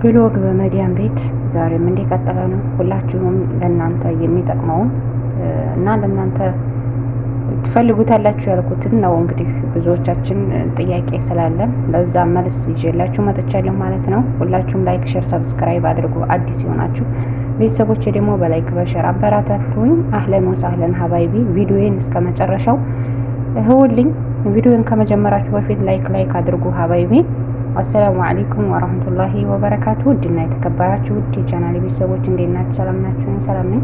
ብሎግ በመዲያም ቤት ዛሬም እንደቀጠለ ነው። ሁላችሁም ለእናንተ የሚጠቅመውን እና ለእናንተ ትፈልጉታላችሁ ያልኩትን ነው። እንግዲህ ብዙዎቻችን ጥያቄ ስላለን ለዛ መልስ ይዤላችሁ መጥቻለሁ ማለት ነው። ሁላችሁም ላይክ፣ ሼር፣ ሰብስክራይብ አድርጉ። አዲስ የሆናችሁ ቤተሰቦች ደግሞ በላይክ በሼር አበራታቱኝ። አህለን ወሳህለን ሀባይቢ። ቪዲዮዬን እስከ መጨረሻው ህውልኝ። ቪዲዮን ከመጀመራችሁ በፊት ላይክ አድርጉ ሀባይቢ። አሰላሙ አለይኩም ወራህመቱላሂ ወበረካቱ። ውድና የተከበራችሁ ውድ የቻናል ቤተሰቦች እንዴት ናችሁ? ሰላም ናችሁ? ሰላም ነኝ።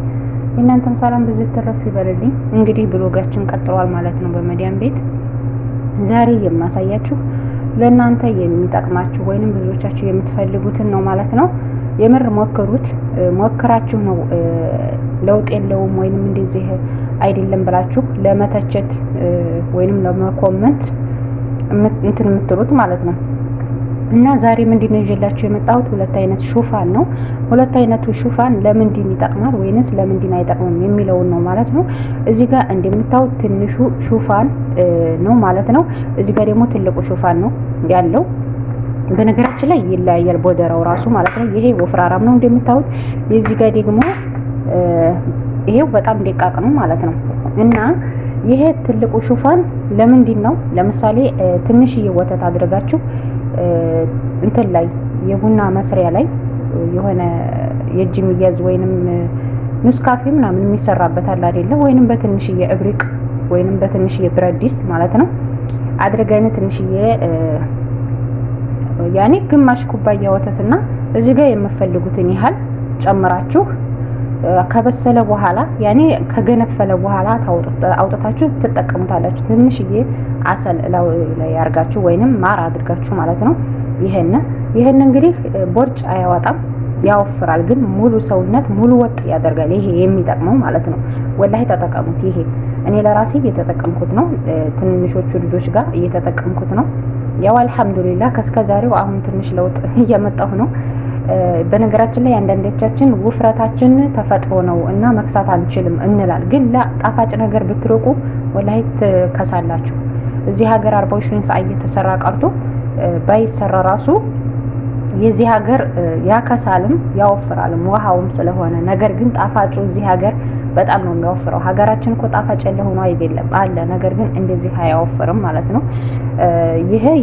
የእናንተም ሰላም ብዝት ትረፍ ይበልልኝ። እንግዲህ ብሎጋችን ቀጥሏል ማለት ነው በመዲያም ቤት። ዛሬ የማሳያችሁ ለእናንተ የሚጠቅማችሁ ወይንም ብዙዎቻችሁ የምትፈልጉትን ነው ማለት ነው። የምር ሞክሩት። ሞክራችሁ ነው ለውጥ የለውም ወይንም እንደዚህ አይደለም ብላችሁ ለመተቸት ወይንም ለመኮመንት እንትን የምትሉት ማለት ነው። እና ዛሬ ምንድነው ይዤላችሁ የመጣሁት ሁለት አይነት ሹፋን ነው። ሁለት አይነቱ ሹፋን ለምንድን ይጠቅማል ወይንስ ለምንድን አይጠቅምም የሚለውን ነው ማለት ነው። እዚህ ጋር እንደምታዩት ትንሹ ሹፋን ነው ማለት ነው። እዚህ ጋር ደግሞ ትልቁ ሹፋን ነው ያለው። በነገራችን ላይ ይለያያል ቦደራው ራሱ ማለት ነው። ይሄ ወፍራራም ነው እንደምታዩት። የዚህ ጋር ደግሞ ይሄው በጣም ደቃቅ ነው ማለት ነው። እና ይሄ ትልቁ ሹፋን ለምንድን ነው? ለምሳሌ ትንሽዬ ወተት አድርጋችሁ እንትን ላይ የቡና መስሪያ ላይ የሆነ የእጅ የሚያዝ ወይንም ኑስካፌ ምናምን የሚሰራበት አለ አይደለ? ወይንም በትንሽዬ እብሪቅ ወይንም በትንሽዬ ብረት ድስት ማለት ነው አድርገን ትንሽዬ ያኔ ግማሽ ኩባያ ወተትና እዚህ ጋር የምትፈልጉትን ያህል ጨምራችሁ ከበሰለ በኋላ ያኔ ከገነፈለ በኋላ አውጥታችሁ ትጠቀሙታላችሁ። ትንሽዬ አሰል ላይ አድርጋችሁ ወይንም ማር አድርጋችሁ ማለት ነው። ይሄን እንግዲህ ቦርጭ አያወጣም፣ ያወፍራል፣ ግን ሙሉ ሰውነት ሙሉ ወጥ ያደርጋል። ይሄ የሚጠቅመው ማለት ነው። ወላሂ ተጠቀሙት። ይሄ እኔ ለራሴ እየተጠቀምኩት ነው። ትንንሾቹ ልጆች ጋር እየተጠቀምኩት ነው። ያው አልሐምዱሊላህ ከስከዛሬው አሁን ትንሽ ለውጥ እያመጣሁ ነው። በነገራችን ላይ አንዳንዶቻችን ውፍረታችን ተፈጥሮ ነው እና መክሳት አንችልም እንላል። ግን ጣፋጭ ነገር ብትርቁ ወላሂ ትከሳላችሁ። እዚህ ሀገር 24 ሰዓት እየተሰራ ቀርቶ ባይሰራ ራሱ የዚህ ሀገር ያከሳልም ያወፍራልም ውሃውም ስለሆነ። ነገር ግን ጣፋጩ እዚህ ሀገር በጣም ነው የሚያወፍረው። ሀገራችን እኮ ጣፋጭ ያለ ሆኖ አይደለም አለ፣ ነገር ግን እንደዚህ አያወፍርም ማለት ነው።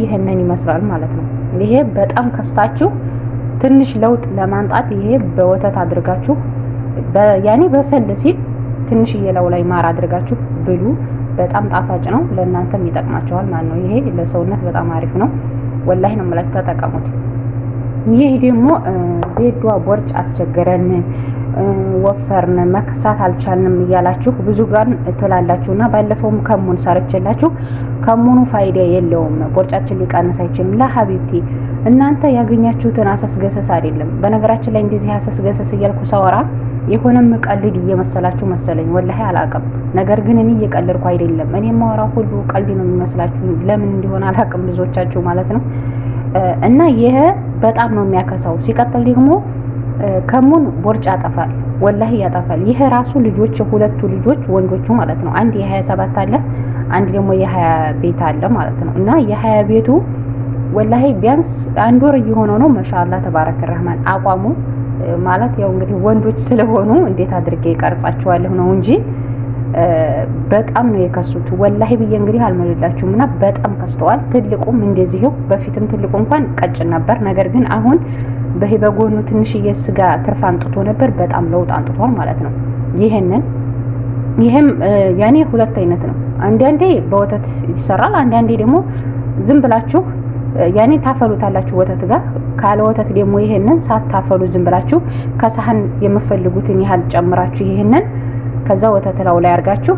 ይሄንን ይመስላል ማለት ነው። ይሄ በጣም ከስታችሁ ትንሽ ለውጥ ለማምጣት ይሄ በወተት አድርጋችሁ ያኔ በሰል ሲል ትንሽዬ ለው ላይ ማር አድርጋችሁ ብሉ። በጣም ጣፋጭ ነው። ለእናንተም ይጠቅማቸዋል ማለት ነው። ይሄ ለሰውነት በጣም አሪፍ ነው። ወላሂ ነው የምላችሁ፣ ተጠቀሙት። ይህ ደግሞ ዜዷ ቦርጭ አስቸገረን፣ ወፈርን፣ መከሳት አልቻልንም እያላችሁ ብዙ ጋር ትላላችሁና ባለፈውም ከሙን ሰርችላችሁ ከሙኑ ፋይዳ የለውም ቦርጫችን ሊቀንስ አይችልም። ለሀቢብቲ እናንተ ያገኛችሁትን አሰስገሰስ አይደለም። በነገራችን ላይ እንደዚህ አሰስገሰስ እያልኩ ሳወራ የሆነም ቀልድ እየመሰላችሁ መሰለኝ። ወላሂ አላቅም። ነገር ግን እኔ እየቀለድኩ አይደለም። እኔ የማወራው ሁሉ ቀልድ ነው የሚመስላችሁ። ለምን እንደሆነ አላቅም ብዙዎቻችሁ ማለት ነው። እና ይሄ በጣም ነው የሚያከሳው። ሲቀጥል ደግሞ ከሙን ቦርጭ ያጠፋል፣ ወላሂ ያጠፋል። ይሄ ራሱ ልጆች ሁለቱ ልጆች ወንዶቹ ማለት ነው። አንድ የ27 አለ፣ አንድ ደግሞ የ20 ቤት አለ ማለት ነው። እና የ20 ቤቱ ወላሂ ቢያንስ አንድ ወር እየሆነው ነው። ማሻአላህ ተባረከ ረህማን አቋሙ ማለት ያው እንግዲህ ወንዶች ስለሆኑ እንዴት አድርጌ ይቀርጻቸዋለሁ ነው እንጂ በጣም ነው የከሱት። ወላሂ ብዬ እንግዲህ አልመልላችሁም። እና በጣም ከስተዋል። ትልቁም እንደዚህው በፊትም ትልቁ እንኳን ቀጭን ነበር። ነገር ግን አሁን በጎኑ ትንሽዬ ስጋ ትርፍ አንጥቶ ነበር። በጣም ለውጥ አንጥቷል ማለት ነው። ይሄም ያኔ ሁለት አይነት ነው። አንዳንዴ በወተት ይሰራል፣ አንዳንዴ ደግሞ ዝም ብላችሁ ያኔ ታፈሉታላችሁ ወተት ጋር። ካለ ወተት ደግሞ ይሄንን ሳታፈሉ ዝም ብላችሁ ከሳህን የምትፈልጉትን ያህል ጨምራችሁ ይሄንን ከዛ ወተት ላይ አድርጋችሁ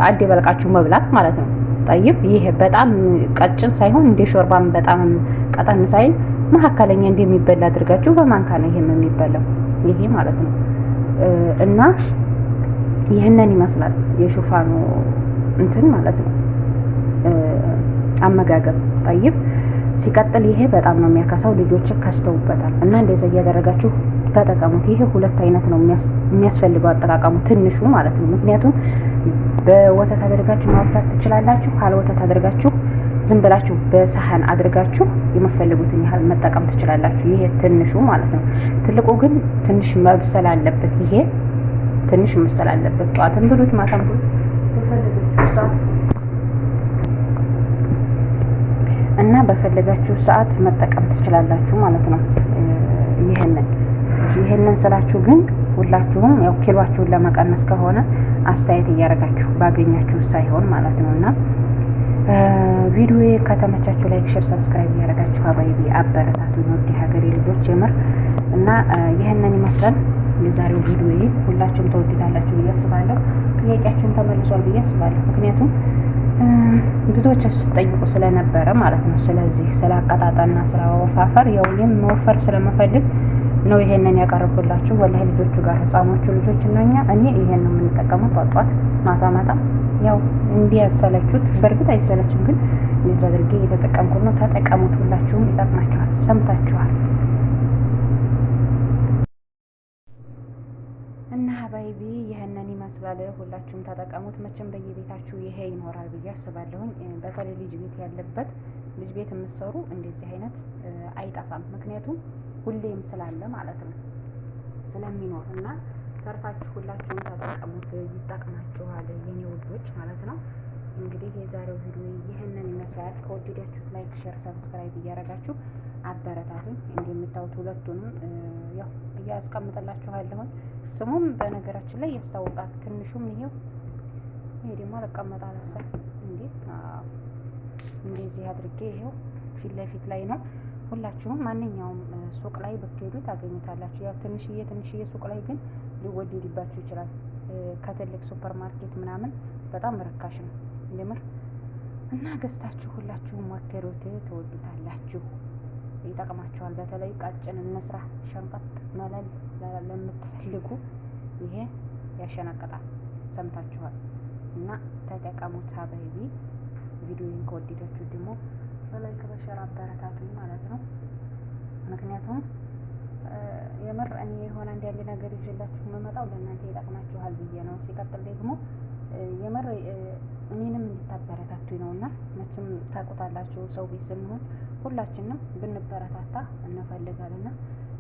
አደባልቃችሁ መብላት ማለት ነው። ጠይብ ይሄ በጣም ቀጭን ሳይሆን እንደ ሾርባም በጣም ቀጠን ሳይል መካከለኛ እንደሚበላ አድርጋችሁ በማንካ ነው ይሄም የሚበላው ይሄ ማለት ነው። እና ይሄንን ይመስላል የሹፋኑ እንትን ማለት ነው አመጋገብ። ጠይብ ሲቀጥል ይሄ በጣም ነው የሚያከሳው። ልጆች ከስተውበታል እና እንደዛ እያደረጋችሁ ተጠቀሙት። ይሄ ሁለት አይነት ነው የሚያስፈልገው አጠቃቀሙ፣ ትንሹ ማለት ነው። ምክንያቱም በወተት አድርጋችሁ ማፍላት ትችላላችሁ፣ ካለ ወተት አድርጋችሁ ዝም ብላችሁ በሳህን አድርጋችሁ የምትፈልጉትን ያህል መጠቀም ትችላላችሁ። ይሄ ትንሹ ማለት ነው። ትልቁ ግን ትንሽ መብሰል አለበት። ይሄ ትንሽ መብሰል አለበት። ጧትም ብሉት ማታም ብሉት እና በፈለጋችሁ ሰዓት መጠቀም ትችላላችሁ ማለት ነው። ይሄንን ስላችሁ ግን ሁላችሁም ያው ኪሏችሁን ለመቀነስ ከሆነ አስተያየት እያደረጋችሁ ባገኛችሁ ሳይሆን ማለት ነው። እና ቪዲዮ ከተመቻችሁ ላይክ፣ ሼር፣ ሰብስክራይብ እያደረጋችሁ ሀባይቢ አበረታቱ ወዲ ሀገሬ ልጆች የምር እና ይሄንን ይመስላል የዛሬው ቪዲዮ። ሁላችሁም ተወዱታላችሁ ብዬ አስባለሁ። ጥያቄያችሁን ተመልሷል ብዬ አስባለሁ። ምክንያቱም ብዙዎች ስጠይቁ ስለነበረ ማለት ነው። ስለዚህ ስለ አቀጣጠልና ስለ ወፋፈር ያው እኔም መወፈር ስለምፈልግ ነው ይሄንን ያቀርብላችሁ። ወላሂ ልጆቹ ጋር ህፃኖቹ ልጆች እና እኔ ይሄን ነው የምንጠቀመው ጧጧት ማታ ማታ ያው እንዲያሰለቹት። በእርግጥ አይሰለችም፣ ግን እንደዛ አድርጌ እየተጠቀምኩት ነው። ተጠቀሙት፣ ሁላችሁም ይጠቅማችኋል። ሰምታችኋል። እና ሀባይቢ ይሄንን ይመስላል። ሁላችሁም ተጠቀሙት። መቼም በየቤታችሁ ይሄ ይኖራል ብዬ አስባለሁኝ። በተለይ ልጅ ቤት ያለበት ልጅ ቤት የምትሰሩ እንደዚህ አይነት አይጠፋም። ምክንያቱም ሁሌም ስላለ ማለት ነው ስለሚኖር እና ሰርታችሁ ሁላችሁም ተጠቀሙት፣ ይጠቅማችኋል የኔ ውዶች ማለት ነው። እንግዲህ የዛሬው ቪዲዮ ይህንን ይመስላል። ከወደዳችሁት ላይክ፣ ሼር፣ ሰብስክራይብ እያደረጋችሁ አበረታቱኝ። እንደምታዩት ሁለቱንም ያው እያስቀምጥላችኋለሁ። ስሙም በነገራችን ላይ ያስታውቃል። ትንሹም ይሄው፣ ይሄ ደግሞ አልቀመጥ አለሳ እንዴ እንደዚህ አድርጌ ይሄው ፊት ለፊት ላይ ነው። ሁላችሁም ማንኛውም ሱቅ ላይ ብትሄዱ ታገኙታላችሁ። ያው ትንሽዬ ሱቅ ላይ ግን ሊወደድባችሁ ይችላል። ከትልቅ ሱፐር ማርኬት ምናምን በጣም ርካሽ ነው የምር እና ገዝታችሁ ሁላችሁም ሞክሩት፣ ትወዱታላችሁ፣ ይጠቅማችኋል። በተለይ ቀጭን እንስራ ሸንቀጥ መለል ለምትፈልጉ ይሄ ያሸነቅጣል። ሰምታችኋል እና ተጠቀሙት ሀባይቢ። ቪዲዮውን ከወደዳችሁ ደግሞ በላይክ በሸር አበረታቱኝ ማለት ነው። ምክንያቱም የምር እኔ የሆነ አንድ ነገር ይዤላችሁ የምመጣው ለእናንተ ይጠቅማችኋል ብዬ ነው። ሲቀጥል ደግሞ የምር እኔንም እንድታበረታቱኝ ነው እና መቼም ታውቁታላችሁ ሰው ቤት ስንሆን ሁላችንም ብንበረታታ እንፈልጋልና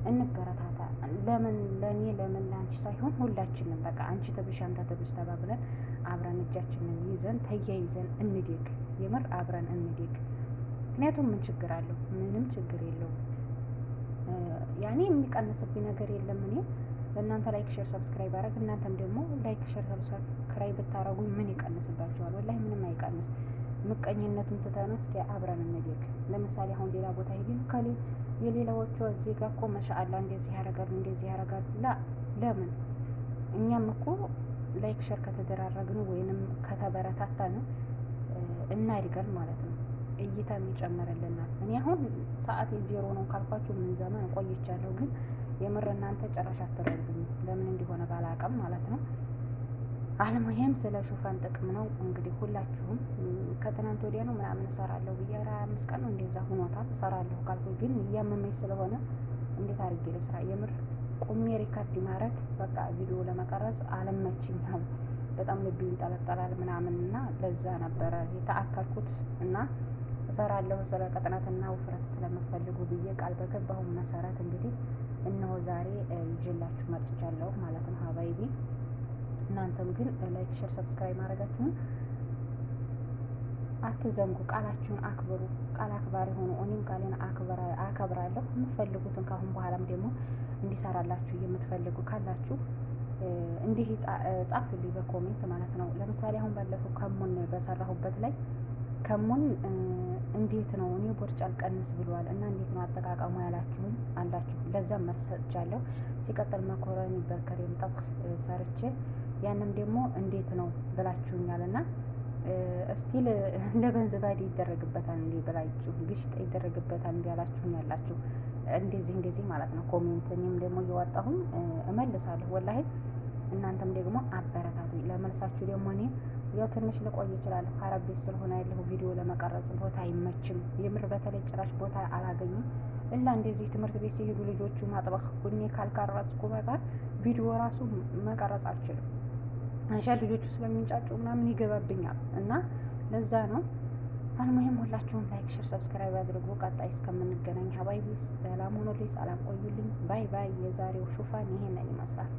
እንበረታታ። ለምን ለእኔ ለምን ለአንቺ ሳይሆን ሁላችንም በቃ አንቺ ትብሽ አንተ ትብሽ ተባብለን አብረን እጃችንን ይዘን ተያይዘን እንደግ። የምር አብረን እንደግ። ምክንያቱም ምን ችግር አለው? ምንም ችግር የለውም። ያኔ የሚቀንስብኝ ነገር የለም። እኔ ለእናንተ ላይክ ሼር ሰብስክራይብ አረግ፣ እናንተም ደግሞ ላይክ ሼር ሰብስክራይብ ብታረጉ ምን ይቀንስባችኋል? ወላሂ ምንም አይቀንስ። ምቀኝነቱን ትተን እስኪ አብረን እንደግ። ለምሳሌ አሁን ሌላ ቦታ ሄደን ካለ የሌላዎቹ እዚህ ጋር እኮ ማሻአላ እንደዚህ ያረጋሉ ለምን እኛም እኮ ላይክ ሼር ከተደራረግን ወይንም ከተበረታታን እናድጋል ማለት ነው። እይታም ይጨምርልናል። እኔ አሁን ሰዓት ዜሮ ነው ካልኳችሁ ምን ዘመን ቆይቻለሁ፣ ግን የምር እናንተ ጨራሽ አትረዱኝ። ለምን እንዲሆነ ባላቀም ማለት ነው። አለሙሄም ስለ ሹፋን ጥቅም ነው እንግዲህ ሁላችሁም ከትናንት ወዲያ ነው ምናምን እሰራለሁ ብዬ 5 ቀን ነው እንደዛ ሆኖታል። እሰራለሁ ካልኩ ግን እያመመኝ ስለሆነ እንዴት አድርጌ ለስራ የምር ቁሜ ሪካርድ ማድረግ በቃ ቪዲዮ ለመቀረጽ አለመችኝም። በጣም ልብ ይንጠለጠላል ምናምን እና ለዛ ነበረ የተአከልኩት እና እሰራለሁ ስለ ቅጥነትና ውፍረት ስለምፈልጉ ብዬ ቃል በገባሁ መሰረት እንግዲህ እነሆ ዛሬ ይዤላችሁ መጥቻለሁ ማለት ነው ሀባይቢ። እናንተም ግን ላይክ ሼር ሰብስክራይብ ማድረጋችሁን አትዘንጉ። ቃላችሁን አክብሩ። ቃል አክባሪ ሆኑ። እኔም ቃሌን አከብራለሁ። የምትፈልጉትን ካሁን በኋላም ደግሞ እንዲሰራላችሁ የምትፈልጉ ካላችሁ እንዲህ ጻፉልኝ በኮሜንት ማለት ነው። ለምሳሌ አሁን ባለፈው ከሙን በሰራሁበት ላይ ከሙን እንዴት ነው እኔ ቦርጭ አልቀንስ ብሏል እና እንዴት ነው አጠቃቀሙ ያላችሁኝ አላችሁ። ለዛም መልስ ሰጥቻለሁ። ሲቀጥል መኮረኒ በክሬም ጠብስ ሰርቼ ያንም ደግሞ እንዴት ነው ብላችሁኛል እና እስቲል ለበንዝባዴ ይደረግበታል እንዴ ብላችሁ ግሽጣ ይደረግበታል እንዴ ያላችሁኝ ያላችሁ እንደዚህ ማለት ነው። ኮሜንት እኔም ደግሞ እየወጣሁኝ እመልሳለሁ ወላሂ። እናንተም ደግሞ አበረታቱኝ። ለመልሳችሁ ደግሞ እኔ ያው ትንሽ ልቆይ እችላለሁ። ከአረብ ቤት ስለሆነ ያለሁ ቪዲዮ ለመቀረጽ ቦታ አይመችም። የምር በተለይ ጭራሽ ቦታ አላገኝም። እና እንደዚህ ትምህርት ቤት ሲሄዱ ልጆቹ ማጥበቅ እኔ ካልቀረጽኩ በቃር ቪዲዮ ራሱ መቀረጽ አልችልም። አንሻ ልጆቹ ስለሚንጫጩ ምናምን ይገባብኛል እና ለዛ ነው አልሙሂም ሁላችሁም ላይክ፣ ሼር፣ ሰብስክራይብ አድርጉ። ቀጣይ እስከምንገናኝ ሀባይቢ ሰላም ሆኖልኝ፣ ሰላም ቆዩልኝ። ባይ ባይ። የዛሬው ሹፋን ይሄንን ይመስላል።